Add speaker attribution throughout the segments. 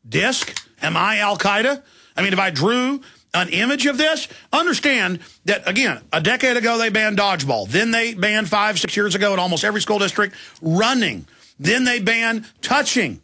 Speaker 1: disc? Am I Al-Qaeda? I mean, if I drew an image of this, understand that, again, a decade ago they banned dodgeball. Then they banned 5, 6 years ago in almost every school district running. Then they banned touching.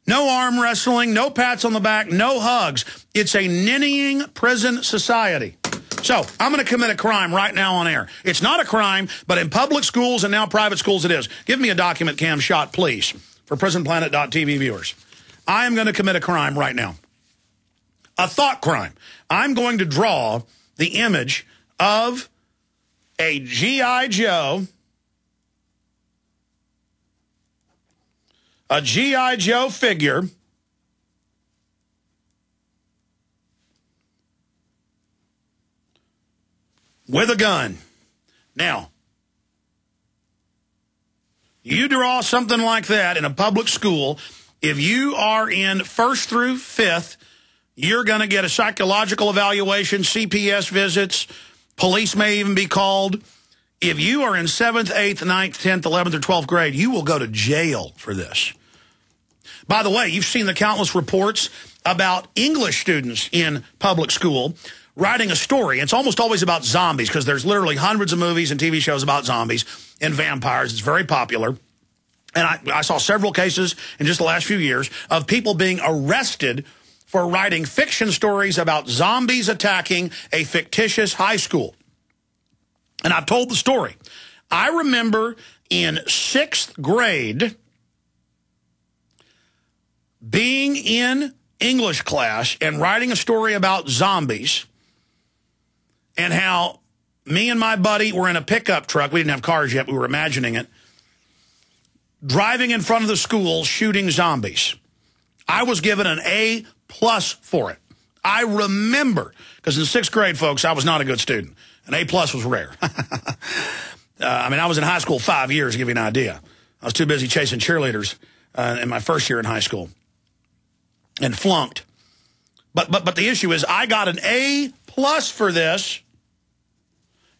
Speaker 1: No arm wrestling, no pats on the back, no hugs. It's a ninnying prison society. So I'm going to commit a crime right now on air. It's not a crime, but in public schools and now private schools it is. Give me a document cam shot, please, for prisonplanet.tv viewers. I am going to commit a crime right now. A thought crime. I'm going to draw the image of a G.I. Joe, a G.I. Joe figure with a gun. Now, you draw something like that in a public school, if you are in 1st through 5th, you're going to get a psychological evaluation, CPS visits, police may even be called. If you are in 7th, 8th, 9th, 10th, 11th, or 12th grade, you will go to jail for this. By the way, you've seen the countless reports about English students in public school writing a story. It's almost always about zombies because there's literally hundreds of movies and TV shows about zombies and vampires. It's very popular. And I saw several cases in just the last few years of people being arrested for writing fiction stories about zombies attacking a fictitious high school. And I've told the story. I remember in 6th grade being in English class and writing a story about zombies and how me and my buddy were in a pickup truck. We didn't have cars yet. We were imagining it. Driving in front of the school shooting zombies. I was given an A+ for it. I remember, because in 6th grade, folks, I was not a good student. An A+ was rare. I mean, I was in high school 5 years, to give you an idea. I was too busy chasing cheerleaders in my first year in high school and flunked. But the issue is I got an A+ for this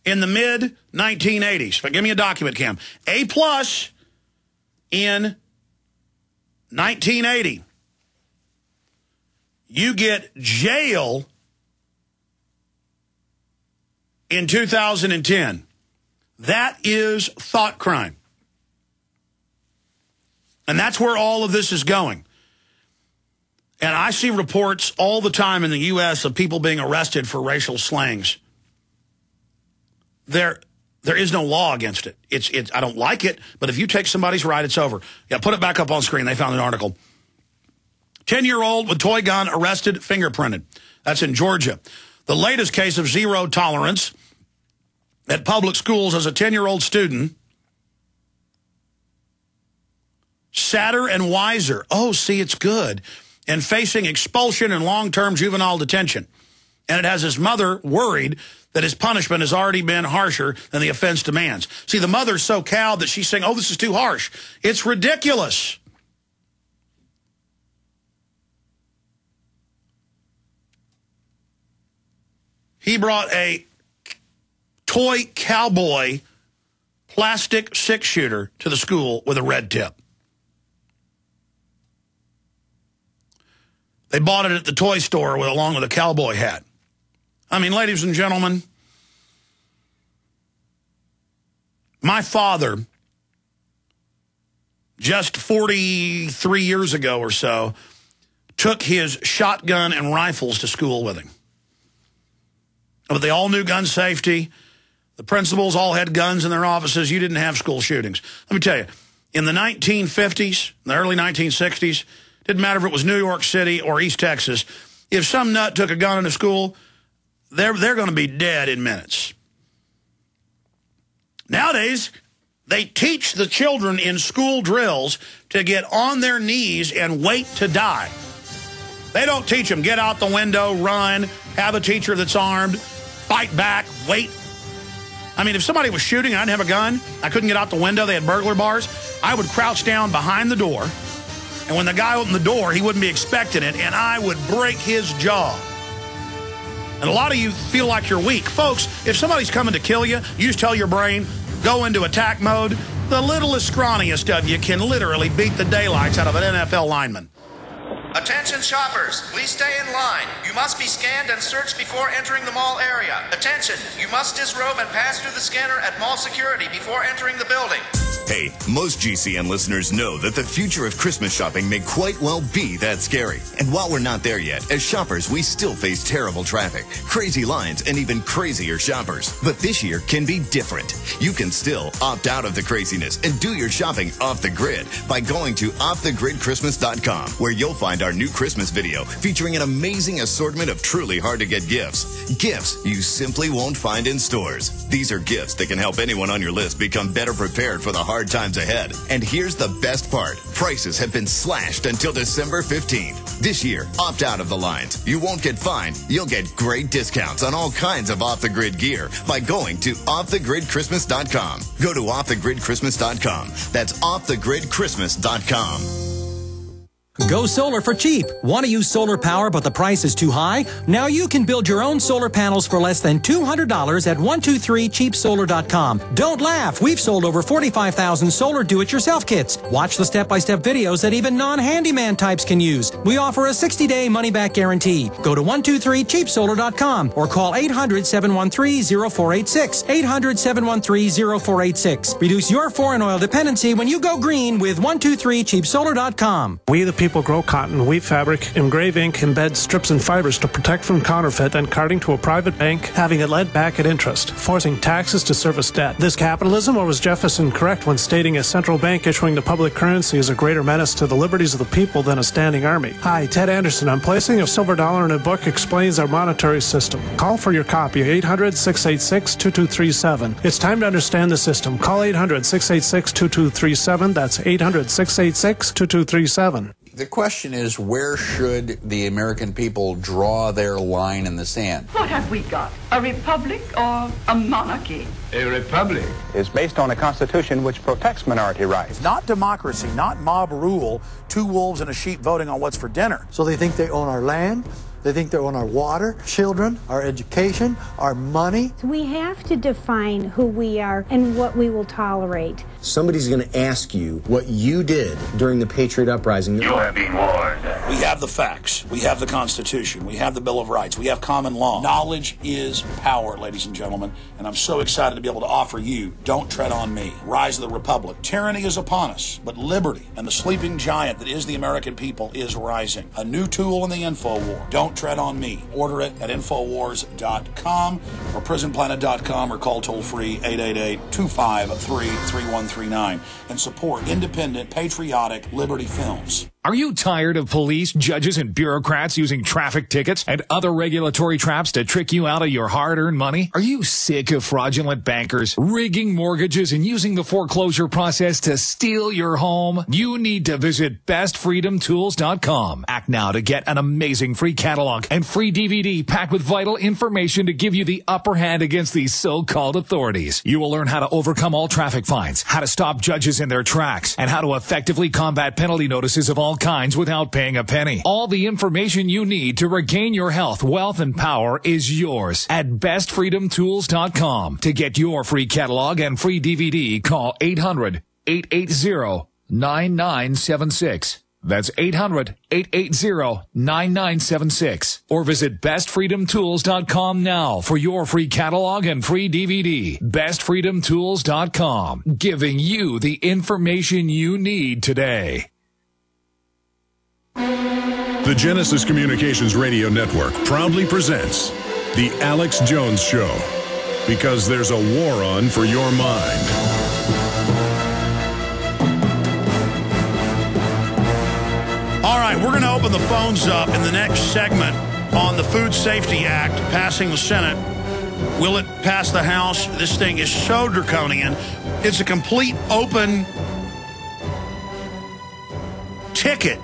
Speaker 1: in the mid-1980s. But give me a document, Cam. A+ in 1980. You get jail in 2010. That is thought crime. And that's where all of this is going. And I see reports all the time in the U.S. of people being arrested for racial slangs. There is no law against it. I don't like it, but if you take somebody's right, it's over. Yeah, put it back up on screen. They found an article. 10-year-old with toy gun arrested, fingerprinted. That's in Georgia. The latest case of zero tolerance at public schools as a 10-year-old student. Sadder and wiser. Oh, see, it's good. And facing expulsion and long-term juvenile detention. And it has his mother worried that his punishment has already been harsher than the offense demands. See, the mother's so cowed that she's saying, oh, this is too harsh. It's ridiculous. He brought a toy cowboy plastic 6-shooter to the school with a red tip. They bought it at the toy store along with a cowboy hat. I mean, ladies and gentlemen, my father, just 43 years ago or so, took his shotgun and rifles to school with him. But they all knew gun safety. The principals all had guns in their offices. You didn't have school shootings. Let me tell you, in the 1950s, the early 1960s, didn't matter if it was New York City or East Texas, if some nut took a gun into school, they're going to be dead in minutes. Nowadays, they teach the children in school drills to get on their knees and wait to die. They don't teach them, get out the window, run, have a teacher that's armed, fight back, wait. I mean, if somebody was shooting and I didn't have a gun, I couldn't get out the window, they had burglar bars, I would crouch down behind the door, and when the guy opened the door, he wouldn't be expecting it, and I would break his jaw. And a lot of you feel like you're weak. Folks, if somebody's coming to kill you, you just tell your brain, go into attack mode, The littlest, scrawniest of you can literally beat the daylights out of an NFL lineman.
Speaker 2: Attention shoppers, please stay in line. You must be scanned and searched before entering the mall area. Attention, you must disrobe and pass through the scanner at mall security before entering the building.
Speaker 3: Hey, most GCN listeners know that the future of Christmas shopping may quite well be that scary. And while we're not there yet, as shoppers, we still face terrible traffic, crazy lines, and even crazier shoppers. But this year can be different. You can still opt out of the craziness and do your shopping off the grid by going to offthegridchristmas.com, where you'll find our new Christmas video featuring an amazing assortment of truly hard-to-get gifts. Gifts you simply won't find in stores. These are gifts that can help anyone on your list become better prepared for the hard times ahead. And here's the best part. Prices have been slashed until December 15th. This year, opt out of the lines. You won't get fined. You'll get great discounts on all kinds of off-the-grid gear by going to offthegridchristmas.com. Go to offthegridchristmas.com. That's offthegridchristmas.com.
Speaker 4: Go solar for cheap. Want to use solar power but the price is too high? Now you can build your own solar panels for less than $200 at 123cheapsolar.com. Don't laugh. We've sold over 45,000 solar do-it-yourself kits. Watch the step-by-step videos that even non-handyman types can use. We offer a 60-day money-back guarantee. Go to 123cheapsolar.com or call 800-713-0486. 800-713-0486. Reduce your foreign oil dependency when you go green with 123cheapsolar.com.
Speaker 5: We the people grow cotton, weave fabric, engrave ink, embed strips and fibers to protect from counterfeit and carting to a private bank, having it led back at interest, forcing taxes to service debt. This capitalism, or was Jefferson correct when stating a central bank issuing the public currency is a greater menace to the liberties of the people than a standing army? Hi, Ted Anderson. I'm placing a silver dollar in a book explains our monetary system. Call for your copy, 800-686-2237. It's time to understand the system. Call 800-686-2237. That's 800-686-2237.
Speaker 6: The question is, where should the American people draw their line in the sand?
Speaker 7: What have we got? A republic or a monarchy?
Speaker 8: A republic is based on a constitution which protects minority rights.
Speaker 9: Not democracy, not mob rule, two wolves and a sheep voting on what's for dinner.
Speaker 10: So they think they own our land, they think they own our water, children, our education, our money.
Speaker 11: We have to define who we are and what we will tolerate.
Speaker 12: Somebody's going to ask you what you did during the Patriot Uprising.
Speaker 13: You have been warned.
Speaker 1: We have the facts. We have the Constitution. We have the Bill of Rights. We have common law. Knowledge is power, ladies and gentlemen. And I'm so excited to be able to offer you Don't Tread on Me, Rise of the Republic. Tyranny is upon us, but liberty and the sleeping giant that is the American people is rising. A new tool in the info war. Don't Tread on Me. Order it at Infowars.com or PrisonPlanet.com or call toll-free 888-253-3139 and support independent, patriotic Liberty films.
Speaker 14: Are you tired of police, judges, and bureaucrats using traffic tickets and other regulatory traps to trick you out of your hard-earned money? Are you sick of fraudulent bankers rigging mortgages and using the foreclosure process to steal your home? You need to visit bestfreedomtools.com. Act now to get an amazing free catalog and free DVD packed with vital information to give you the upper hand against these so-called authorities. You will learn how to overcome all traffic fines, how to stop judges in their tracks, and how to effectively combat penalty notices of all kinds without paying a penny. All the information you need to regain your health, wealth, and power is yours at bestfreedomtools.com. To get your free catalog and free DVD, call 800-880-9976. That's 800-880-9976. Or visit bestfreedomtools.com now for your free catalog and free DVD. Bestfreedomtools.com, giving you the information you need today.
Speaker 15: The Genesis Communications Radio Network proudly presents The Alex Jones Show, because there's a war on for your mind.
Speaker 1: All right, we're going to open the phones up in the next segment on the Food Safety Act passing the Senate. Will it pass the House? This thing is so draconian. It's a complete open ticket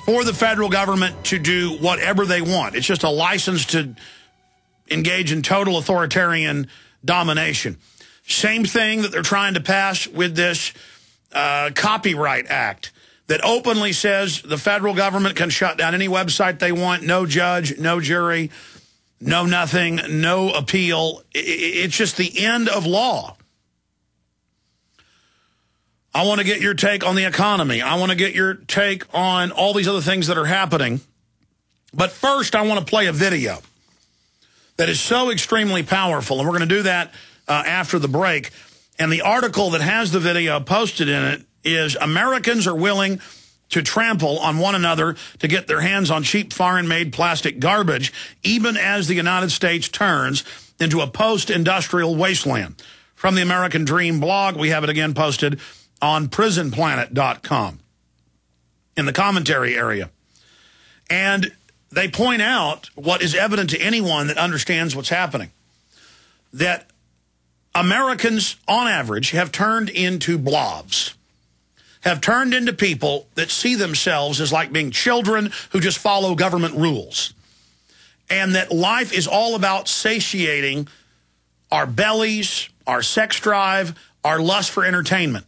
Speaker 1: for the federal government to do whatever they want. It's just a license to engage in total authoritarian domination. Same thing that they're trying to pass with this Copyright Act that openly says the federal government can shut down any website they want, no judge, no jury, no nothing, no appeal. It's just the end of law. I want to get your take on the economy. I want to get your take on all these other things that are happening. But first, I want to play a video that is so extremely powerful, and we're going to do that after the break. And the article that has the video posted in it is Americans are willing to trample on one another to get their hands on cheap foreign-made plastic garbage, even as the United States turns into a post-industrial wasteland. From the American Dream blog, we have it again posted on prisonplanet.com in the commentary area. And they point out what is evident to anyone that understands what's happening, that Americans, on average, have turned into blobs, have turned into people that see themselves as like being children who just follow government rules, and that life is all about satiating our bellies, our sex drive, our lust for entertainment.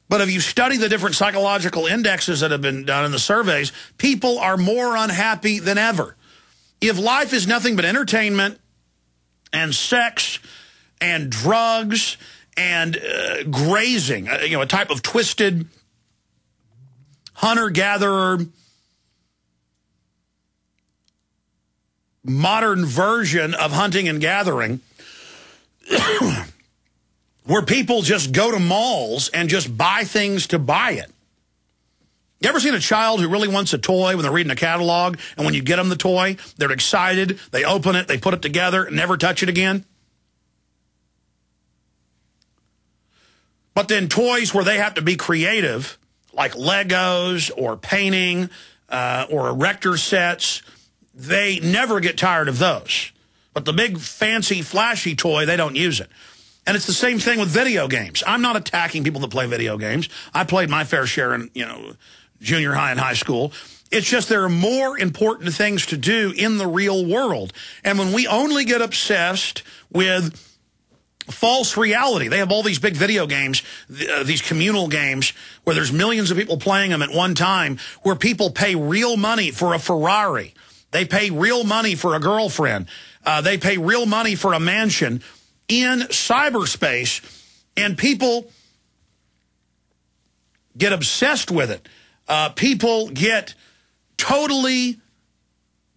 Speaker 1: But if you study the different psychological indexes that have been done in the surveys, people are more unhappy than ever. If life is nothing but entertainment and sex and drugs and grazing, a type of twisted hunter-gatherer modern version of hunting and gathering, where people just go to malls and just buy things to buy it. You ever seen a child who really wants a toy when they're reading a catalog, and when you get them the toy, they're excited, they open it, they put it together, and never touch it again? But then toys where they have to be creative, like Legos or painting or erector sets, they never get tired of those. But the big, fancy, flashy toy, they don't use it. And it's the same thing with video games. I'm not attacking people that play video games. I played my fair share in, junior high and high school. It's just there are more important things to do in the real world. And when we only get obsessed with false reality, they have all these big video games, these communal games, where there's millions of people playing them at one time, where people pay real money for a Ferrari. They pay real money for a girlfriend. They pay real money for a mansion in cyberspace, and people get obsessed with it. People get totally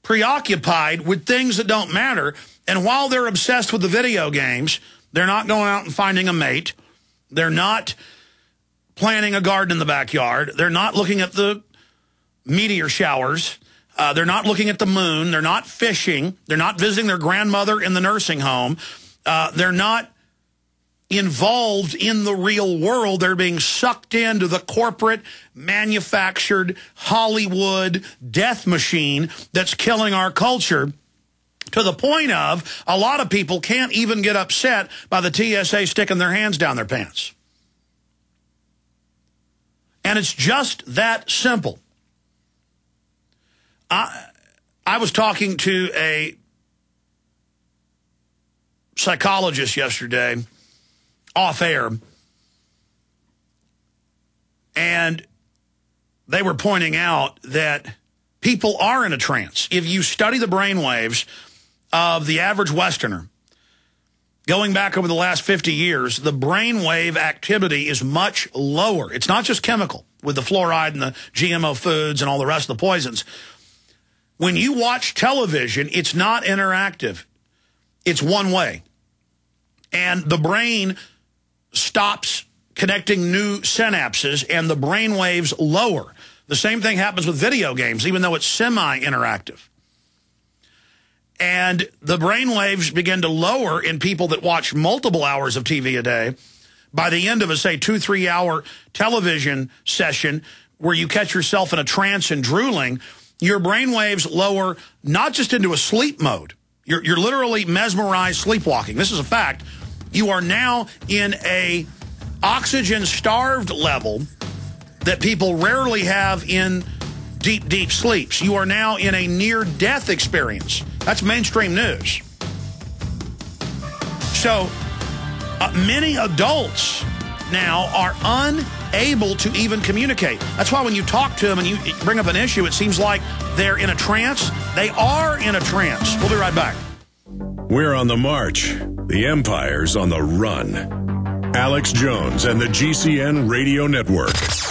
Speaker 1: preoccupied with things that don't matter, and while they're obsessed with the video games, they're not going out and finding a mate. They're not planting a garden in the backyard. They're not looking at the meteor showers. They're not looking at the moon. They're not fishing. They're not visiting their grandmother in the nursing home. They're not involved in the real world. They're being sucked into the corporate, manufactured, Hollywood death machine that's killing our culture, to the point of a lot of people can't even get upset by the TSA sticking their hands down their pants. And it's just that simple. I was talking to a psychologist yesterday, off air, and they were pointing out that people are in a trance. If you study the brainwaves of the average Westerner, going back over the last 50 years, the brainwave activity is much lower. It's not just chemical, with the fluoride and the GMO foods and all the rest of the poisons. When you watch television, it's not interactive. It's one way. And the brain stops connecting new synapses, and the brain waves lower. The same thing happens with video games, even though it's semi-interactive. And the brain waves begin to lower in people that watch multiple hours of TV a day. By the end of a, say, 2-3 hour television session where you catch yourself in a trance and drooling, your brain waves lower not just into a sleep mode. You're literally mesmerized sleepwalking. This is a fact. You are now in a oxygen-starved level that people rarely have in deep, deep sleeps. You are now in a near-death experience. That's mainstream news. So many adults now are unable to even communicate. That's why when you talk to them and you bring up an issue, it seems like they're in a trance. They are in a trance. We'll be right back.
Speaker 15: We're on the march. The empire's on the run. Alex Jones and the GCN Radio Network.